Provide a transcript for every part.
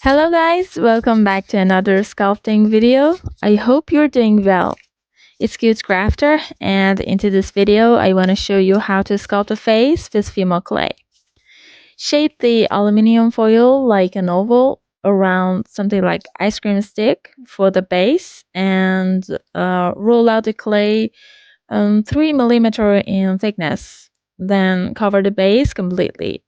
Hello guys, welcome back to another sculpting video. I hope you're doing well. It's cute.sculpture and into this video I want to show you how to sculpt a face with Fimo clay. Shape the aluminium foil like an oval around something like ice cream stick for the base and roll out the clay 3 mm in thickness. Then cover the base completely.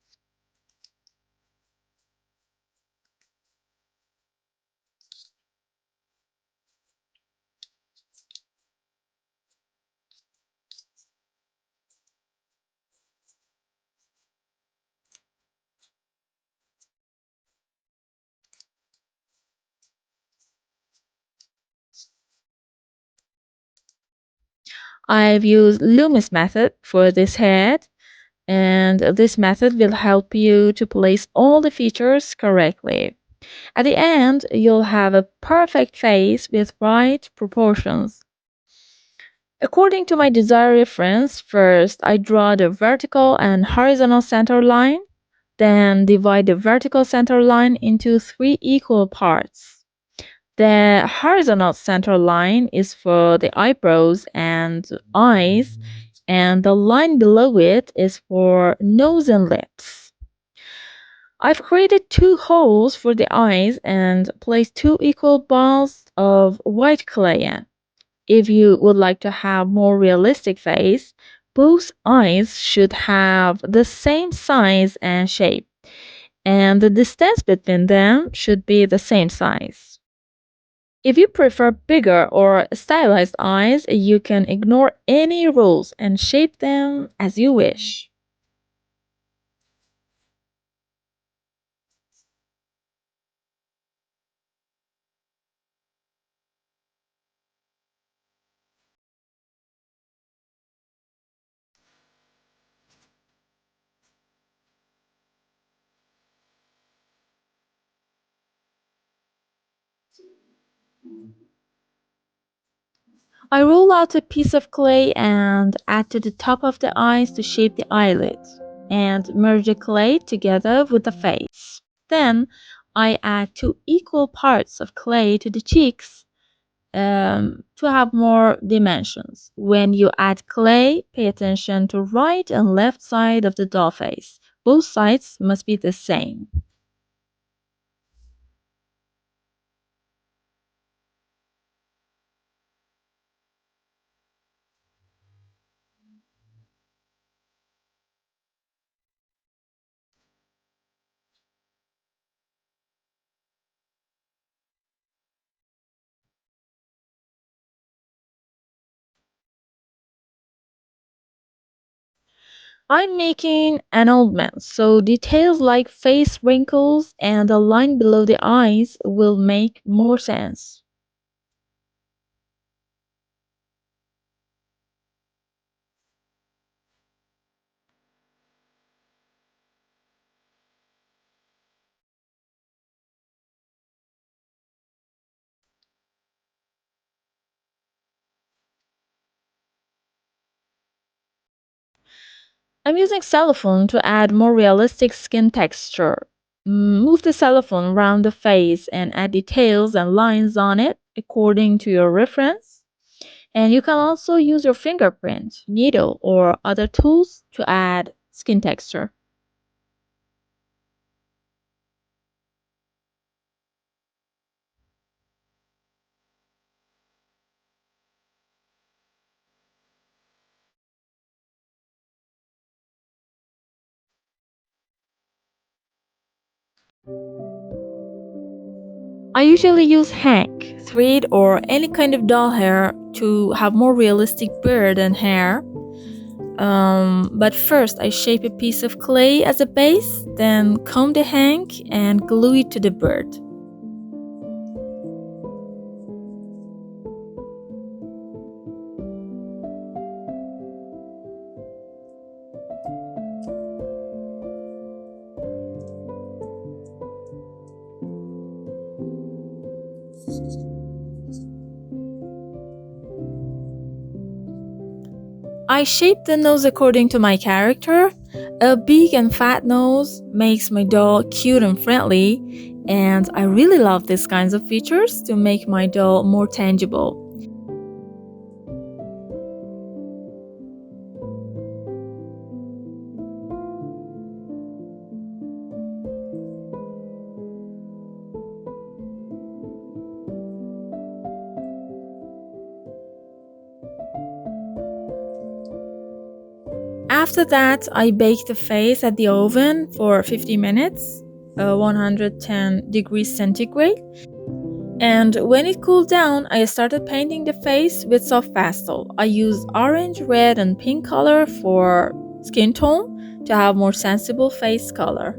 I've used loomis method for this head, and this method will help you to place all the features correctly. At the end, you'll have a perfect face with right proportions. According to my desired reference, first I draw the vertical and horizontal center line, then divide the vertical center line into 3 equal parts. The horizontal center line is for the eyebrows and eyes, and the line below it is for nose and lips. I've created 2 holes for the eyes and placed 2 equal balls of white clay. If you would like to have more realistic face, both eyes should have the same size and shape, and the distance between them should be the same size. If you prefer bigger or stylized eyes, you can ignore any rules and shape them as you wish. I roll out a piece of clay and add to the top of the eyes to shape the eyelids, and merge the clay together with the face. Then I add 2 equal parts of clay to the cheeks to have more dimensions. When you add clay, pay attention to right and left side of the doll face. Both sides must be the same. I'm making an old man, so details like face wrinkles and the line below the eyes will make more sense. I'm using cellophane to add more realistic skin texture. Move the cellophane around the face and add details and lines on it according to your reference. And you can also use your fingerprint, needle, or other tools to add skin texture. I usually use hank, thread, or any kind of doll hair to have more realistic beard and hair. But first, I shape a piece of clay as a base, then comb the hank and glue it to the bird. I shape the nose according to my character. A big and fat nose makes my doll cute and friendly, And I really love these kinds of features to make my doll more tangible. After that, I baked the face at the oven for 50 minutes, 110 degrees centigrade. And when it cooled down, I started painting the face with soft pastel. I used orange, red, and pink color for skin tone to have more sensible face color.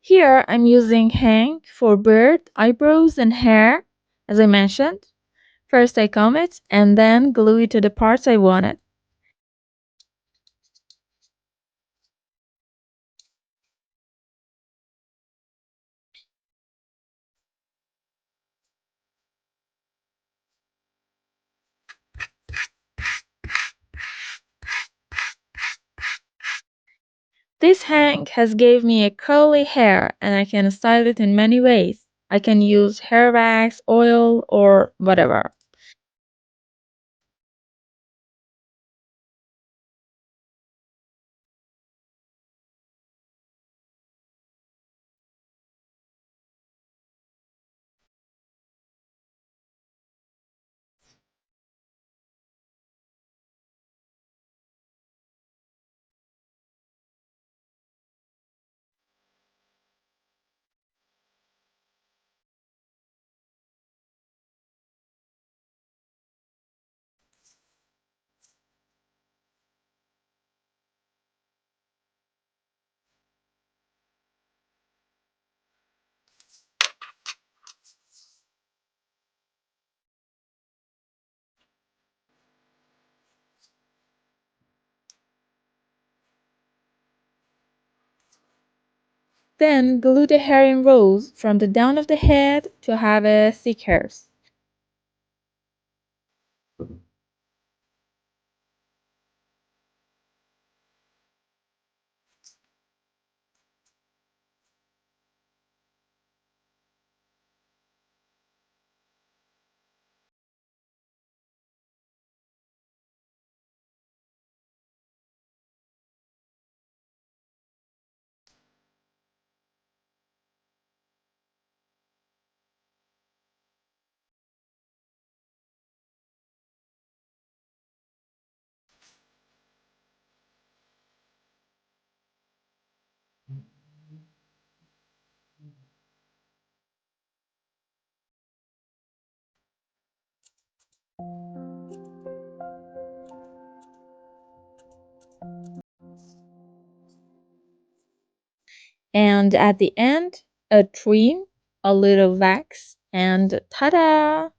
Here I'm using Hank for beard, eyebrows, and hair, as I mentioned. First I comb it and then glue it to the parts I wanted. This Hank has gave me a curly hair and I can style it in many ways. I can use hair wax, oil, or whatever. Then glue the hair in rows from the down of the head to have a thick hairs. And at the end, a trim, a little wax, and ta-da!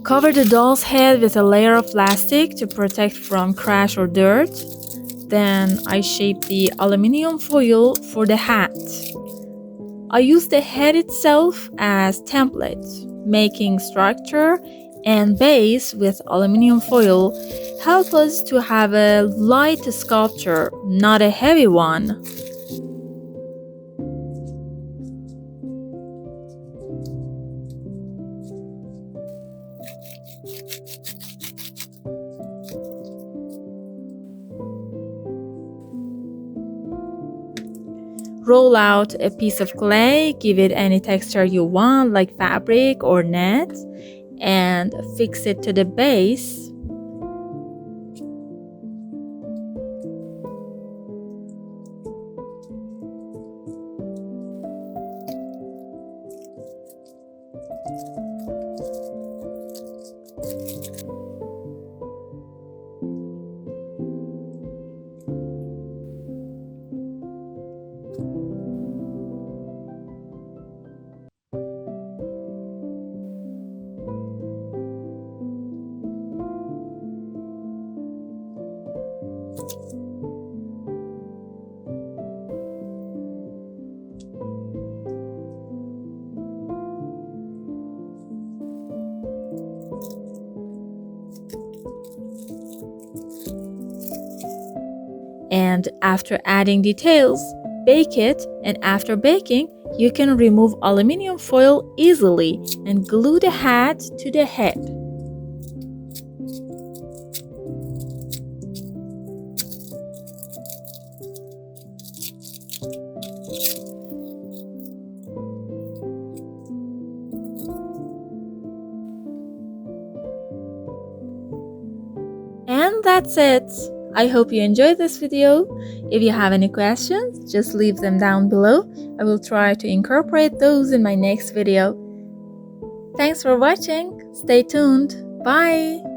Cover the doll's head with a layer of plastic to protect from crash or dirt. Then I shape the aluminum foil for the hat. I use the head itself as template, making structure and base with aluminum foil help us to have a light sculpture, not a heavy one. Roll out a piece of clay, give it any texture you want, like fabric or net, and fix it to the base. And after adding details, bake it, and after baking, you can remove aluminum foil easily and glue the hat to the head. And that's it. I hope you enjoyed this video. If you have any questions, just leave them down below. I will try to incorporate those in my next video. Thanks for watching. Stay tuned. Bye.